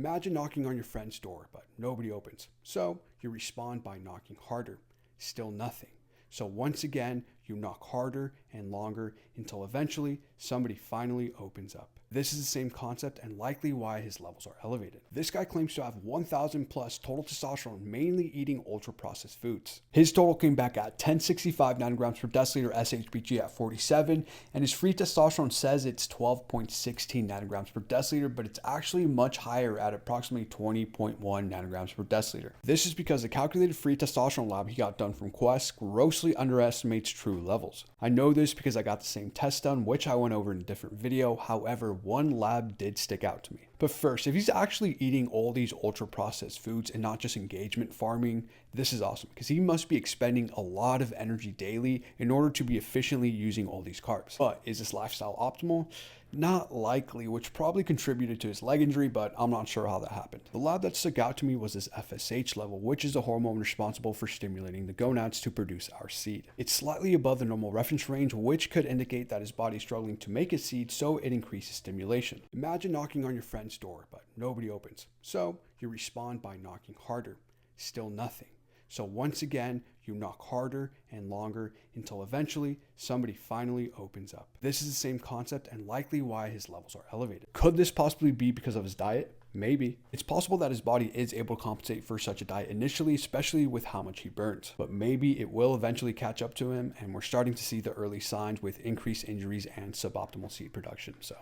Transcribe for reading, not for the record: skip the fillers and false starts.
Imagine knocking on your friend's door, but nobody opens. So you respond by knocking harder. Still nothing. So once again, you knock harder and longer until eventually somebody finally opens up. This is the same concept and likely why his levels are elevated. This guy claims to have 1,000 plus total testosterone, mainly eating ultra processed foods. His total came back at 1065 nanograms per deciliter, SHBG at 47, and his free testosterone says it's 12.16 nanograms per deciliter, but it's actually much higher at approximately 20.1 nanograms per deciliter. This is because the calculated free testosterone lab he got done from Quest grossly underestimates true levels. I know this because I got the same test done, which I went over in a different video. However, one lab did stick out to me. But first, if he's actually eating all these ultra processed foods and not just engagement farming, this is awesome because he must be expending a lot of energy daily in order to be efficiently using all these carbs. But is this lifestyle optimal? Not likely, which probably contributed to his leg injury, but I'm not sure how that happened. The lab that stuck out to me was his FSH level, which is a hormone responsible for stimulating the gonads to produce our seed. It's slightly above the normal reference range, which could indicate that his body is struggling to make a seed, so it increases stimulation. Imagine knocking on your friend's door, but nobody opens. So you respond by knocking harder. Still nothing. So once again, you knock harder and longer until eventually somebody finally opens up. This is the same concept and likely why his levels are elevated. Could this possibly be because of his diet? Maybe. It's possible that his body is able to compensate for such a diet initially, especially with how much he burns. But maybe it will eventually catch up to him, and we're starting to see the early signs with increased injuries and suboptimal seed production. So